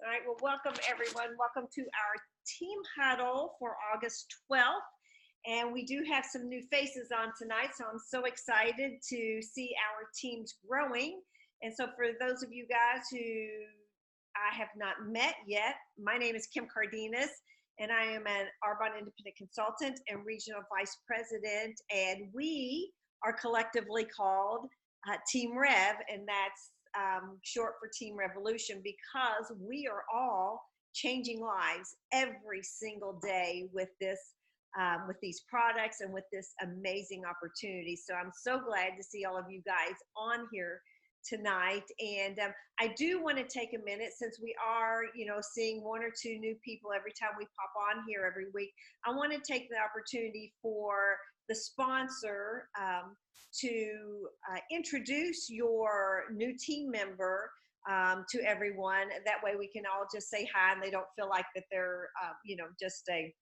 All right, well, welcome everyone. Welcome to our Team Huddle for August 12th. And we do have some new faces on tonight, so I'm so excited to see our teams growing. And so for those of you guys who I have not met yet, my name is Kim Cardenas, and I am an Arbonne Independent Consultant and Regional Vice President, and we are collectively called Team Rev, and that's short for Team Revolution, because we are all changing lives every single day with these products and with this amazing opportunity. So I'm so glad to see all of you guys on here tonight. And I do want to take a minute, since we are, seeing one or two new people every time we pop on here every week. I want to take the opportunity for the sponsor to introduce your new team member to everyone. That way we can all just say hi and they don't feel like that they're, just a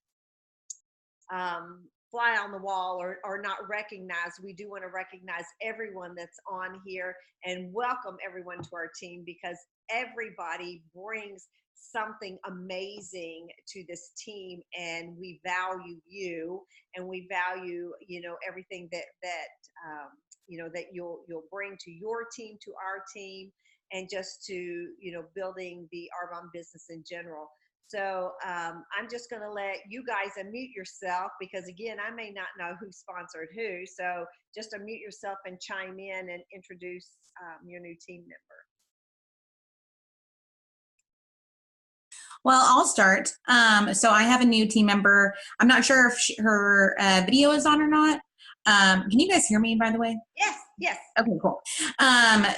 fly on the wall or not recognized. We do want to recognize everyone that's on here and welcome everyone to our team, because everybody brings something amazing to this team, and we value you, and we value everything that that you'll bring to your team, to our team, and just to building the Arbonne business in general. So I'm just going to let you guys unmute yourself, because again, I may not know who sponsored who. So just unmute yourself and chime in and introduce your new team member. Well, I'll start. So I have a new team member. I'm not sure if her video is on or not. Can you guys hear me, by the way? Yes. Okay, cool.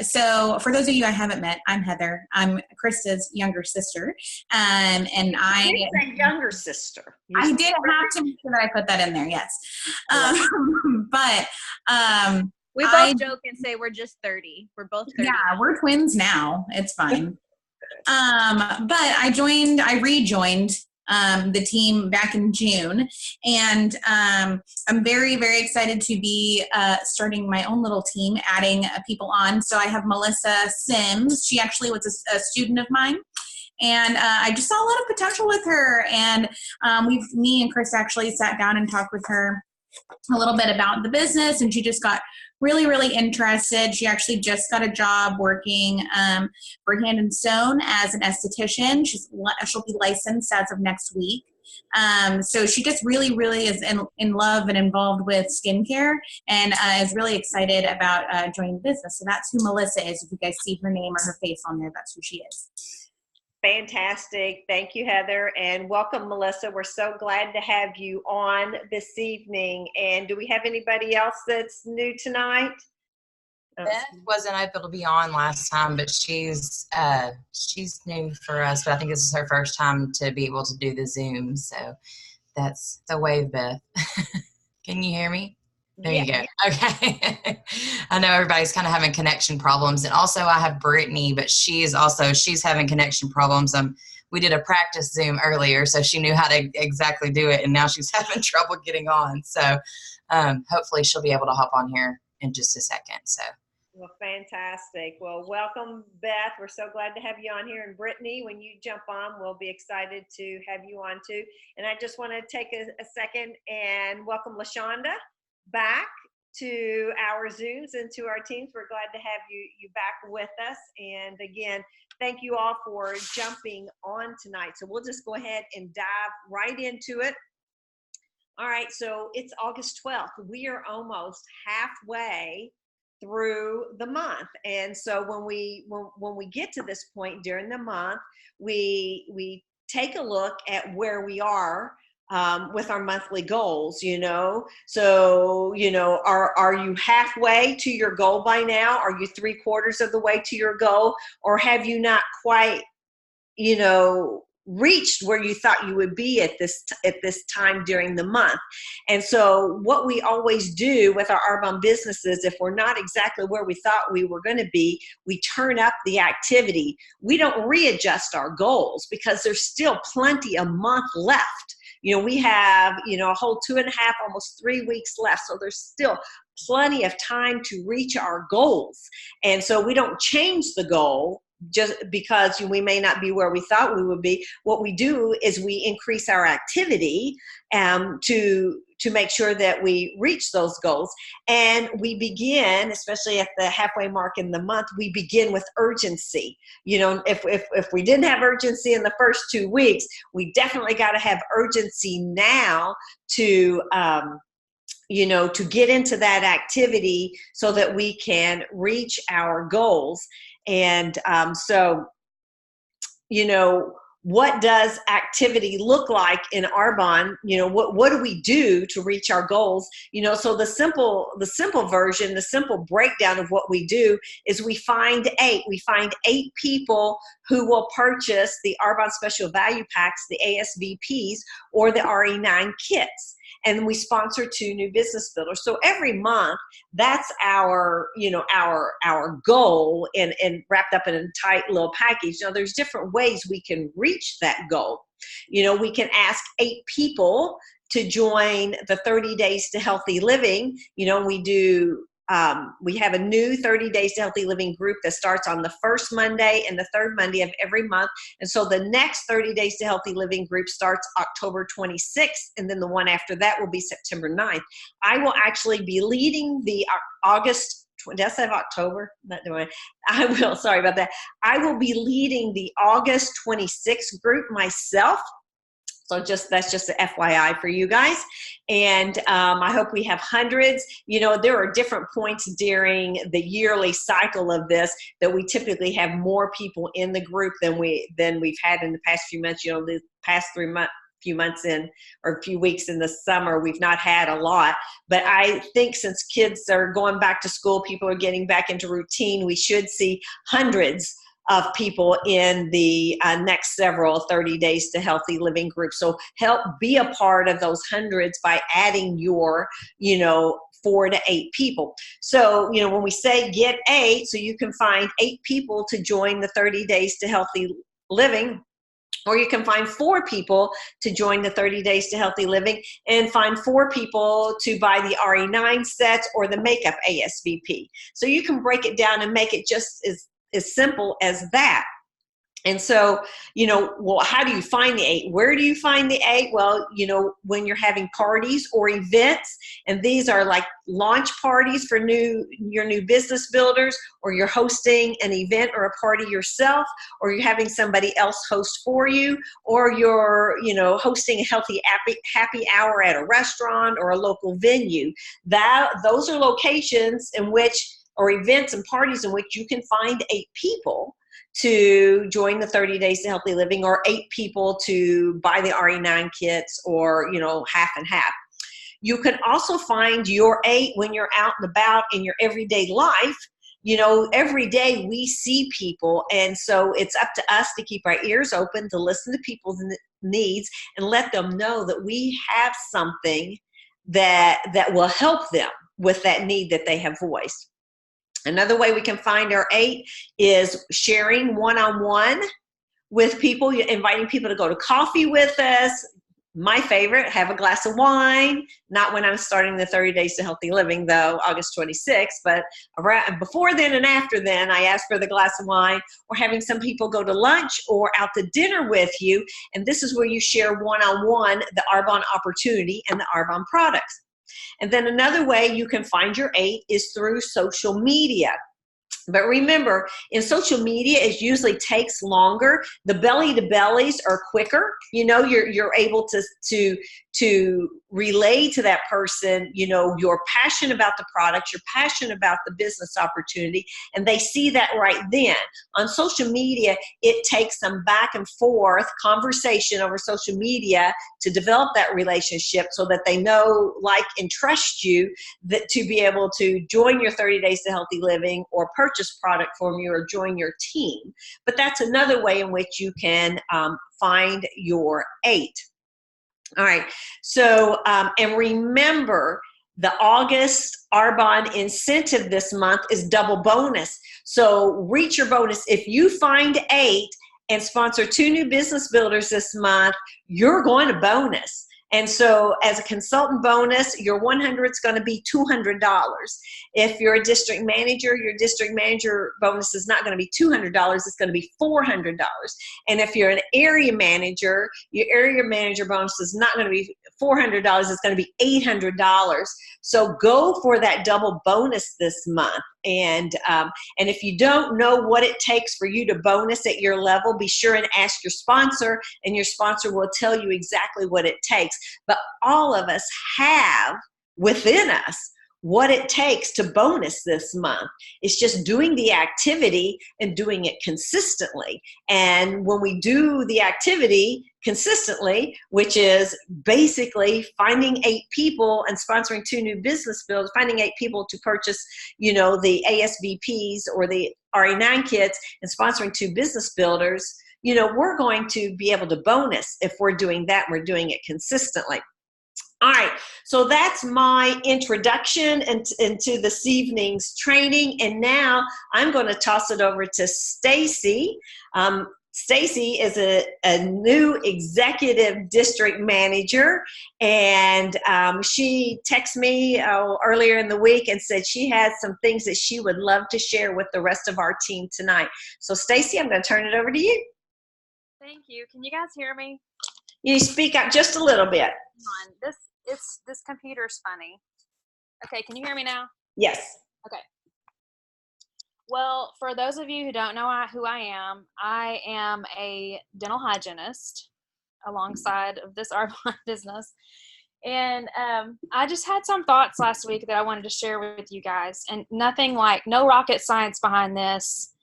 So for those of you I haven't met, I'm Heather. I'm Krista's younger sister. And I... It's a younger sister. I did have to make sure that I put that in there, yes. We both joke and say we're just 30. We're both 30. Yeah, we're twins now. It's fine. But I rejoined the team back in June, and I'm very, very excited to be starting my own little team, adding people on. So I have Melissa Sims. She actually was a student of mine, and I just saw a lot of potential with her. And me and Chris actually sat down and talked with her a little bit about the business, and she just got really, really interested. She actually just got a job working for Hand and Stone as an esthetician. She'll be licensed as of next week. So she just really, really is in love and involved with skincare, and is really excited about joining the business. So that's who Melissa is. If you guys see her name or her face on there, that's who she is. Fantastic. Thank you, Heather, and welcome, Melissa. We're so glad to have you on this evening. And do we have anybody else that's new tonight? Beth wasn't able to be on last time, but she's new for us. But I think this is her first time to be able to do the Zoom. So that's the wave, Beth. Can you hear me? There you go. Okay. I know everybody's kind of having connection problems. And also I have Brittany, but she's having connection problems. We did a practice Zoom earlier, so she knew how to exactly do it. And now she's having trouble getting on. So hopefully she'll be able to hop on here in just a second. So. Well, fantastic. Well, welcome, Beth. We're so glad to have you on here. And Brittany, when you jump on, we'll be excited to have you on too. And I just want to take a second and welcome LaShonda back to our Zooms and to our teams. We're glad to have you back with us. And again, thank you all for jumping on tonight. So we'll just go ahead and dive right into it. All right, so it's August 12th. We are almost halfway through the month. And so when we get to this point during the month, we take a look at where we are with our monthly goals, So, are you halfway to your goal by now? Are you 3/4 of the way to your goal? Or have you not quite, reached where you thought you would be at this time during the month? And so what we always do with our Arbonne businesses, if we're not exactly where we thought we were going to be, we turn up the activity. We don't readjust our goals, because there's still plenty a month left. We have, a whole 2.5, almost 3 weeks left. So there's still plenty of time to reach our goals. And so we don't change the goal. just because we may not be where we thought we would be. What we do is we increase our activity to make sure that we reach those goals. And we begin, especially at the halfway mark in the month, we begin with urgency. If we didn't have urgency in the first 2 weeks, we definitely got to have urgency now to to get into that activity so that we can reach our goals. And what does activity look like in Arbonne? What do we do to reach our goals? So the simple version, the simple breakdown of what we do is we find eight people who will purchase the Arbonne Special Value Packs, the ASVPs, or the RE9 kits. And we sponsor 2 new business builders. So every month, that's our goal, and wrapped up in a tight little package. Now, there's different ways we can reach that goal. We can ask 8 people to join the 30 Days to Healthy Living. We have a new 30 Days to Healthy Living group that starts on the first Monday and the third Monday of every month. And so the next 30 Days to Healthy Living group starts October 26th, and then the one after that will be September 9th. I will actually be leading the August, did I say October? Not doing it. I will, sorry about that. I will be leading the August 26th group myself. So that's just an FYI for you guys. And I hope we have hundreds. There are different points during the yearly cycle of this that we typically have more people in the group than we've had in the past few months. The past few months or a few weeks in the summer, we've not had a lot. But I think since kids are going back to school, people are getting back into routine, we should see hundreds of people in the next several 30 Days to Healthy Living groups. So help be a part of those hundreds by adding your, 4 to 8 people. So, when we say get 8, so you can find 8 people to join the 30 Days to Healthy Living, or you can find 4 people to join the 30 Days to Healthy Living, and find 4 people to buy the RE9 sets or the Makeup ASVP. So you can break it down and make it just as simple as that. And so, how do you find the 8? Where do you find the 8? Well, when you're having parties or events, and these are like launch parties for your new business builders, or you're hosting an event or a party yourself, or you're having somebody else host for you, or you're, hosting a healthy happy hour at a restaurant or a local venue. Those are locations in which, or events and parties in which you can find 8 people to join the 30 Days to Healthy Living, or 8 people to buy the RE9 kits, or, half and half. You can also find your 8 when you're out and about in your everyday life. Every day we see people, and so it's up to us to keep our ears open, to listen to people's needs, and let them know that we have something that will help them with that need that they have voiced. Another way we can find our 8 is sharing one-on-one with people, inviting people to go to coffee with us. My favorite, have a glass of wine, not when I'm starting the 30 Days to Healthy Living, though, August 26th, but before then and after then, I ask for the glass of wine, or having some people go to lunch or out to dinner with you. And this is where you share one-on-one the Arbonne opportunity and the Arbonne products. And then another way you can find your 8 is through social media. But remember, in social media, it usually takes longer. The belly to bellies are quicker. You're able to relay to that person, you're passionate about the product, you're passionate about the business opportunity, and they see that right then. On social media, it takes some back and forth conversation over social media to develop that relationship, so that they know, like, and trust you, that to be able to join your 30 Days to Healthy Living, or purchase product from you, or join your team. But that's another way in which you can find your 8. All right. So, and remember, the August Arbonne incentive this month is double bonus. So reach your bonus. If you find 8 and sponsor 2 new business builders this month, you're going to bonus. And so as a consultant bonus, your 100 is going to be $200. If you're a district manager, your district manager bonus is not going to be $200, it's going to be $400. And if you're an area manager, your area manager bonus is not going to be $400, it's going to be $800. So go for that double bonus this month. And if you don't know what it takes for you to bonus at your level, be sure and ask your sponsor, and your sponsor will tell you exactly what it takes. But all of us have within us what it takes to bonus this month. It's just doing the activity and doing it consistently. And when we do the activity consistently, which is basically finding 8 people and sponsoring 2 new business builders, finding 8 people to purchase, the ASVPs or the RE9 kits, and sponsoring 2 business builders, we're going to be able to bonus if we're doing that. We're doing it consistently. All right, so that's my introduction into this evening's training, and now I'm going to toss it over to Stacy. Stacy is a new executive district manager, and she texted me earlier in the week and said she had some things that she would love to share with the rest of our team tonight. So Stacy, I'm going to turn it over to you. Thank you. Can you guys hear me? You speak up just a little bit. Hang on. This computer's funny. Okay, can you hear me now? Yes. Okay. Well, for those of you who don't know who I am a dental hygienist alongside of this art business. And I just had some thoughts last week that I wanted to share with you guys. And no rocket science behind this.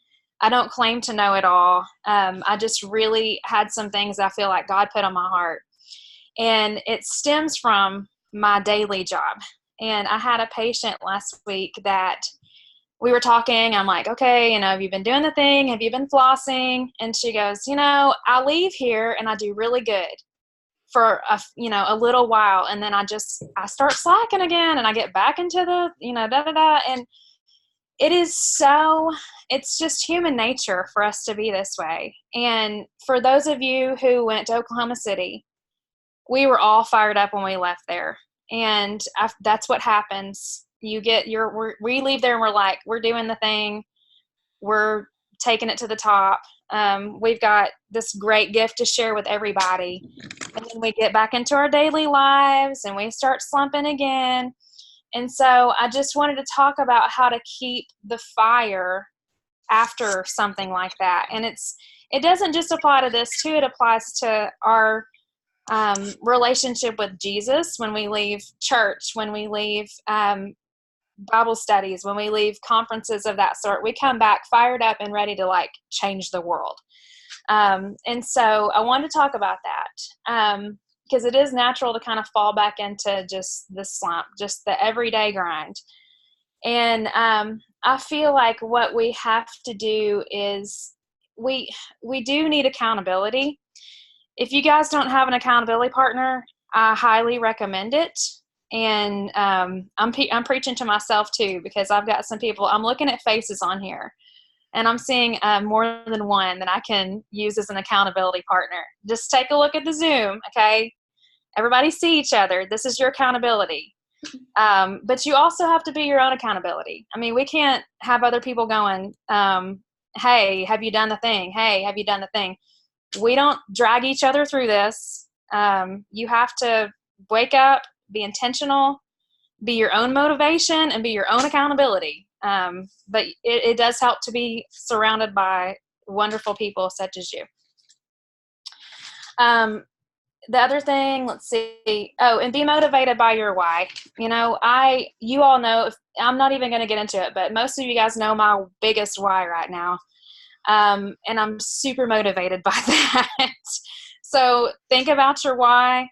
I don't claim to know it all. I just really had some things I feel like God put on my heart. And it stems from my daily job. And I had a patient last week that we were talking. I'm like, okay, have you been doing the thing? Have you been flossing? And she goes, I leave here and I do really good for a little while. And then I start slacking again and I get back into the, And it's just human nature for us to be this way. And for those of you who went to Oklahoma City, we were all fired up when we left there. And that's what happens. We leave there and we're like, we're doing the thing. We're taking it to the top. We've got this great gift to share with everybody. And then we get back into our daily lives and we start slumping again. And so I just wanted to talk about how to keep the fire after something like that. And it doesn't just apply to this too. It applies to our relationship with Jesus when we leave church, when we leave Bible studies, when we leave conferences of that sort. We come back fired up and ready to change the world. And so I wanted to talk about that because it is natural to kind of fall back into just the slump, just the everyday grind. And I feel like what we have to do is we do need accountability. If you guys don't have an accountability partner, I highly recommend it. And I'm preaching to myself too, because I've got some people, I'm looking at faces on here and I'm seeing more than one that I can use as an accountability partner. Just take a look at the Zoom, okay? Everybody see each other. This is your accountability. But you also have to be your own accountability. I mean, we can't have other people going, hey, have you done the thing? Hey, have you done the thing? We don't drag each other through this. You have to wake up, be intentional, be your own motivation, and be your own accountability. But it does help to be surrounded by wonderful people such as you. The other thing, let's see. Oh, and be motivated by your why. You all know, I'm not even going to get into it, but most of you guys know my biggest why right now. And I'm super motivated by that. So think about your why.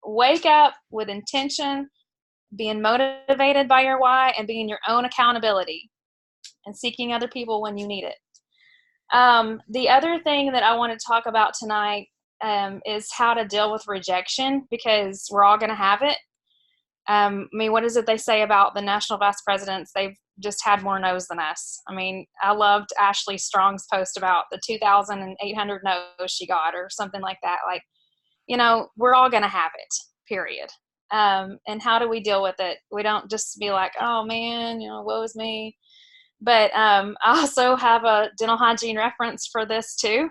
Wake up with intention, being motivated by your why, and being your own accountability and seeking other people when you need it. The other thing that I want to talk about tonight is how to deal with rejection, because we're all going to have it. I mean, what is it they say about the national vice presidents? They've just had more no's than us. I mean, I loved Ashley Strong's post about the 2,800 no's she got or something like that. We're all going to have it. period. And how do we deal with it? We don't just be like, oh man, woe is me. But I also have a dental hygiene reference for this too.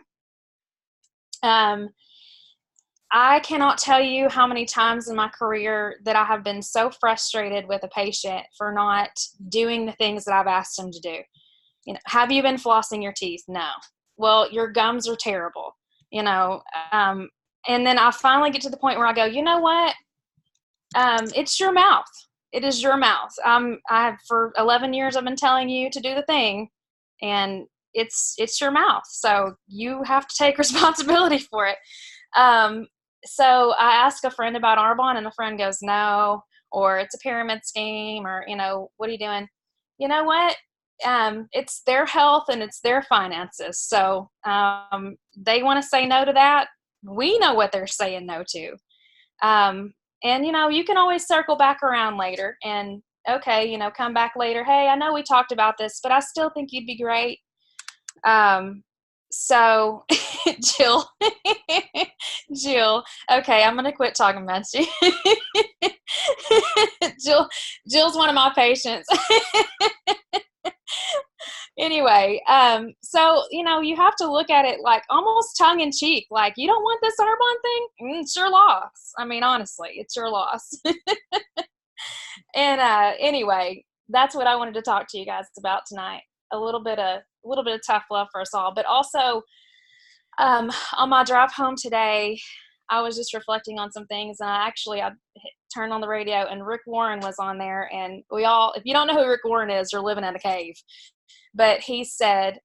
I cannot tell you how many times in my career that I have been so frustrated with a patient for not doing the things that I've asked them to do. Have you been flossing your teeth? No. Well, your gums are terrible, and then I finally get to the point where I go, you know what? It's your mouth. It is your mouth. For 11 years, I've been telling you to do the thing, and it's your mouth. So you have to take responsibility for it. So I asked a friend about Arbonne, and a friend goes, no, or it's a pyramid scheme, or, what are you doing? You know what? It's their health and it's their finances. So they want to say no to that. We know what they're saying no to. And, you can always circle back around later and, okay, come back later. Hey, I know we talked about this, but I still think you'd be great. So Jill, okay, I'm going to quit talking about you. Jill's one of my patients. Anyway, so, you have to look at it like almost tongue in cheek. Like, you don't want this Arbonne thing? It's your loss. I mean, honestly, it's your loss. And anyway, that's what I wanted to talk to you guys about tonight. A little bit of tough love for us all, but also on my drive home today, I was just reflecting on some things, and I turned on the radio, and Rick Warren was on there, and if you don't know who Rick Warren is, you're living in a cave. But he said,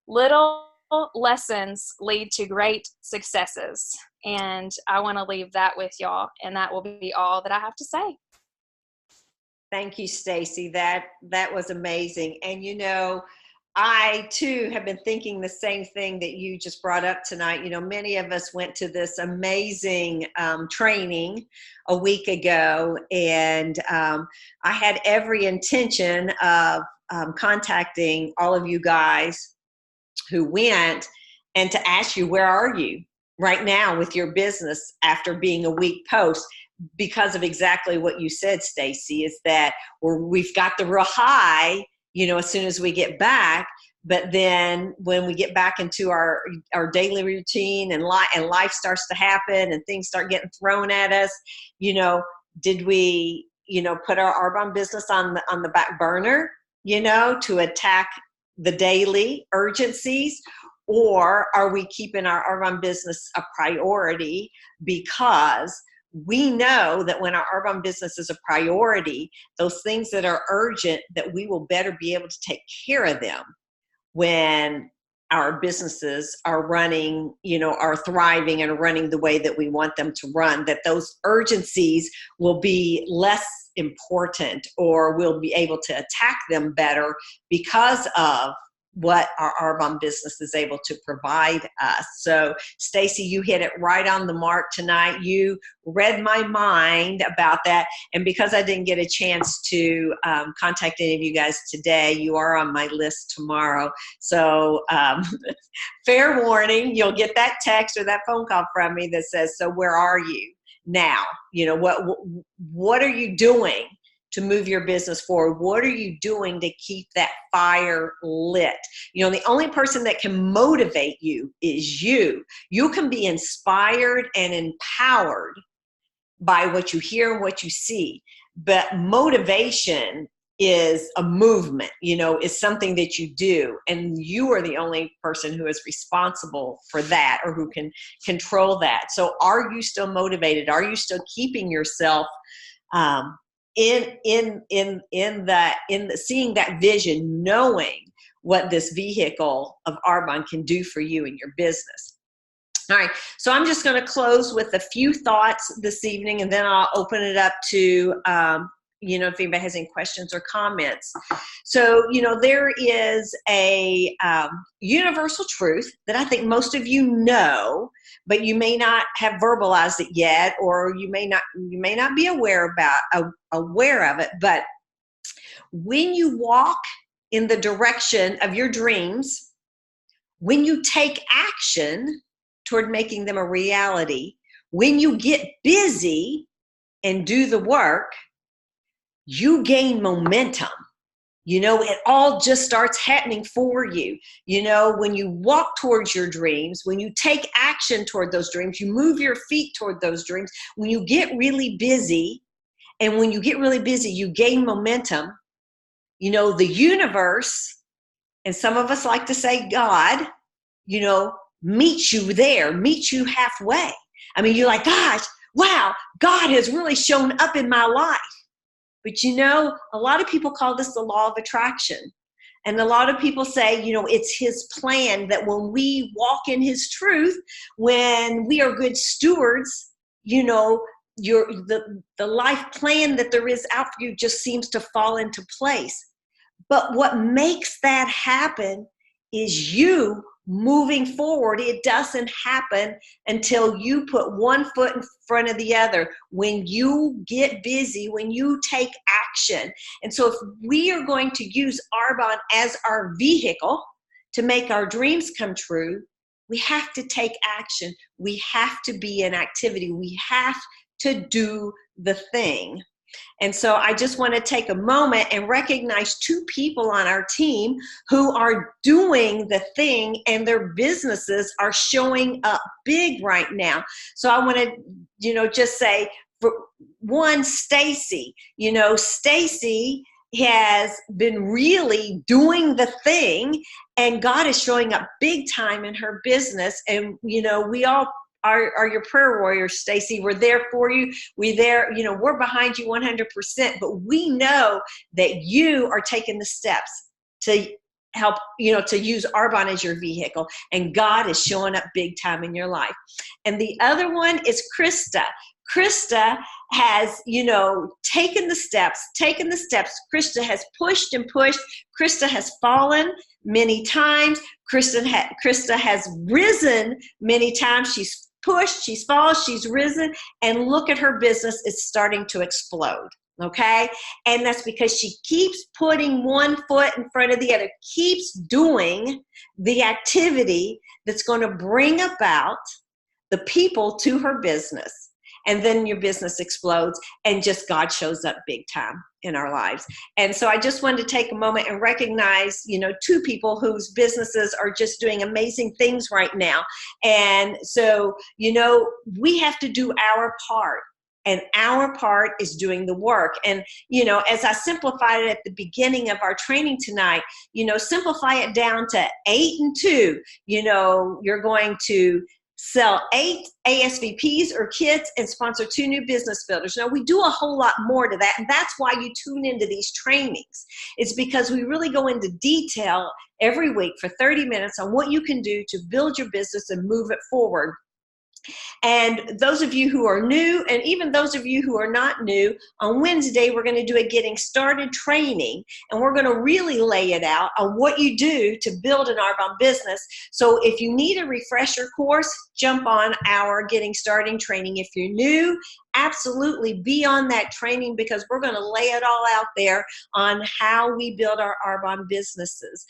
little lessons lead to great successes, and I want to leave that with y'all, and that will be all that I have to say. Thank you, Stacy. That was amazing. And I too have been thinking the same thing that you just brought up tonight. Many of us went to this amazing training a week ago, and I had every intention of contacting all of you guys who went and to ask you, where are you right now with your business after being a week post? Because of exactly what you said, Stacy, is that we've got the real high, as soon as we get back. But then when we get back into our daily routine and life starts to happen and things start getting thrown at us, did we, put our Arbonne business on the back burner, to attack the daily urgencies? Or are we keeping our Arbonne business a priority? Because we know that when our Arbonne business is a priority, those things that are urgent, that we will better be able to take care of them when our businesses are running, are thriving and running the way that we want them to run, that those urgencies will be less important, or we'll be able to attack them better because of what our Arbonne business is able to provide us. So, Stacy, you hit it right on the mark tonight. You read my mind about that. And because I didn't get a chance to contact any of you guys today, you are on my list tomorrow. So, fair warning, you'll get that text or that phone call from me that says, so where are you now? What are you doing to move your business forward? What are you doing to keep that fire lit? The only person that can motivate you is you. You can be inspired and empowered by what you hear and what you see. But motivation is a movement, is something that you do. And you are the only person who is responsible for that, or who can control that. So are you still motivated? Are you still keeping yourself in seeing that vision, knowing what this vehicle of Arbonne can do for you and your business? All right, so I'm just going to close with a few thoughts this evening, and then I'll open it up to if anybody has any questions or comments. So, there is a universal truth that I think most of you know, but you may not have verbalized it yet, or you may not be aware of it. But when you walk in the direction of your dreams, when you take action toward making them a reality, when you get busy and do the work, you gain momentum. You know, it all just starts happening for you. You know, when you walk towards your dreams, when you take action toward those dreams, you move your feet toward those dreams, when you get really busy, and when you get really busy, you gain momentum. You know, the universe, and some of us like to say God, you know, meets you there, meets you halfway. I mean, you're like, gosh, wow, God has really shown up in my life. But you know, a lot of people call this the law of attraction. And a lot of people say, you know, it's his plan that when we walk in his truth, when we are good stewards, you know, the life plan that there is out for you just seems to fall into place. But what makes that happen is you moving forward. It doesn't happen until you put one foot in front of the other. When you get busy, when you take action. And so if we are going to use Arbonne as our vehicle to make our dreams come true, we have to take action. We have to be in activity. We have to do the thing. And so I just want to take a moment and recognize two people on our team who are doing the thing, and their businesses are showing up big right now. So I want to, you know, just say, for one, Stacy. You know, Stacy has been really doing the thing, and God is showing up big time in her business. And, you know, we all are your prayer warriors, Stacy. We're there for you. We're there, you know, we're behind you 100%, but we know that you are taking the steps to help, you know, to use Arbonne as your vehicle, and God is showing up big time in your life. And the other one is Krista. Krista has, you know, taken the steps. Krista has pushed and pushed. Krista has fallen many times. Krista has risen many times. She's pushed, she's fallen, she's risen, and look at her business, it's starting to explode. Okay? And that's because she keeps putting one foot in front of the other, keeps doing the activity that's going to bring about the people to her business. And then your business explodes, and just God shows up big time in our lives. And so I just wanted to take a moment and recognize, you know, two people whose businesses are just doing amazing things right now. And so, you know, we have to do our part. And our part is doing the work. And, you know, as I simplified it at the beginning of our training tonight, you know, simplify it down to 8 and 2. You know, you're going to sell 8 ASVPs or kits and sponsor 2 new business builders. Now, we do a whole lot more to that, and that's why you tune into these trainings. It's because we really go into detail every week for 30 minutes on what you can do to build your business and move it forward. And those of you who are new, and even those of you who are not new, on Wednesday, we're going to do a getting started training, and we're going to really lay it out on what you do to build an Arbonne business. So if you need a refresher course, jump on our getting started training. If you're new, absolutely be on that training, because we're going to lay it all out there on how we build our Arbonne businesses.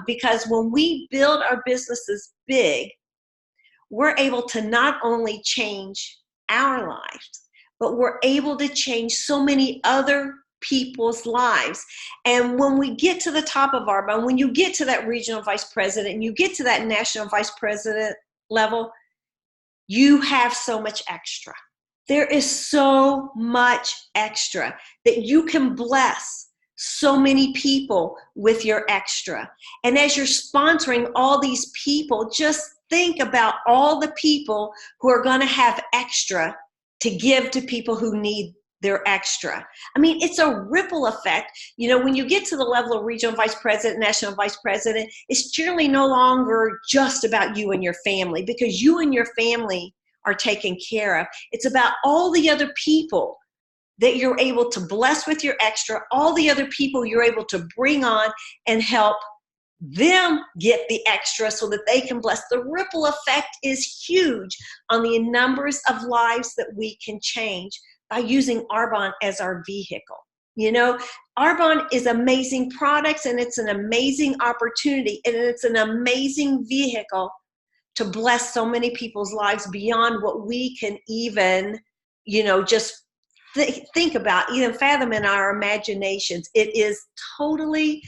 Because when we build our businesses big, we're able to not only change our lives, but we're able to change so many other people's lives. And when we get to the top of Arbonne, when you get to that regional vice president, and you get to that national vice president level, you have so much extra. There is so much extra that you can bless so many people with your extra. And as you're sponsoring all these people, just think about all the people who are going to have extra to give to people who need their extra. I mean, it's a ripple effect. You know, when you get to the level of regional vice president, national vice president, it's generally no longer just about you and your family, because you and your family are taken care of. It's about all the other people that you're able to bless with your extra, all the other people you're able to bring on and help them get the extra so that they can bless. The ripple effect is huge on the numbers of lives that we can change by using Arbonne as our vehicle. You know, Arbonne is amazing products, and it's an amazing opportunity, and it's an amazing vehicle to bless so many people's lives beyond what we can even, you know, just think about, even fathom in our imaginations. It is totally,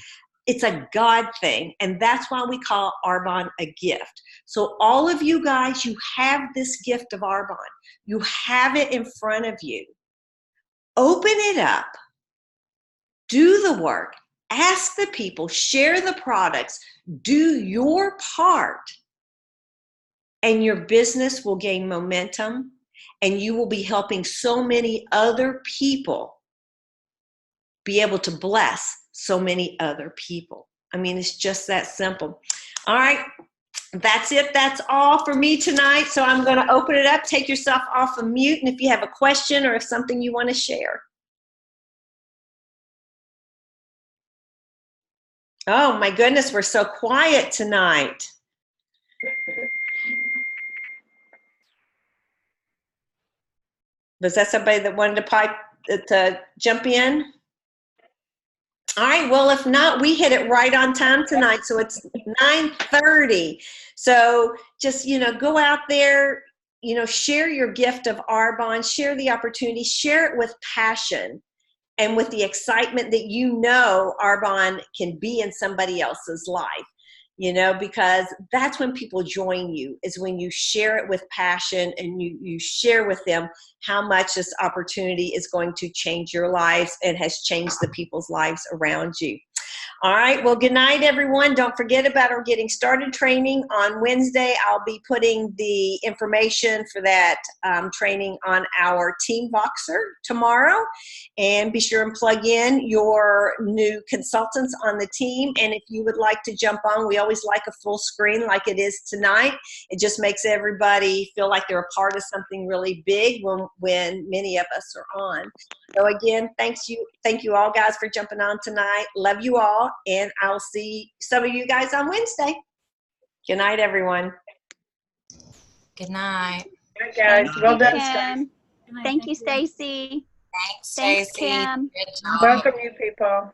it's a God thing. And that's why we call Arbonne a gift. So all of you guys, you have this gift of Arbonne. You have it in front of you. Open it up. Do the work. Ask the people. Share the products. Do your part. And your business will gain momentum. And you will be helping so many other people be able to bless so many other people. I mean, it's just that simple. All right. That's it. That's all for me tonight. So I'm going to open it up. Take yourself off of mute. And if you have a question or if something you want to share. Oh my goodness, we're so quiet tonight. Was that somebody that wanted to jump in? All right, well, if not, we hit it right on time tonight. So it's 9:30. So just, go out there, share your gift of Arbonne, share the opportunity, share it with passion and with the excitement that Arbonne can be in somebody else's life. Because that's when people join you, is when you share it with passion and you share with them how much this opportunity is going to change your lives and has changed the people's lives around you. All right, well, good night, everyone. Don't forget about our Getting Started training on Wednesday. I'll be putting the information for that training on our Team Voxer tomorrow. And be sure and plug in your new consultants on the team. And if you would like to jump on, we always like a full screen like it is tonight. It just makes everybody feel like they're a part of something really big when many of us are on. So again, thank you all guys for jumping on tonight. Love you all, and I'll see some of you guys on Wednesday. Good night, everyone. Good night. Good night, guys. Well done, Kim. Thank you, Stacy. Thanks, Thanks, Stacey. Kim. Good job. Welcome, you people.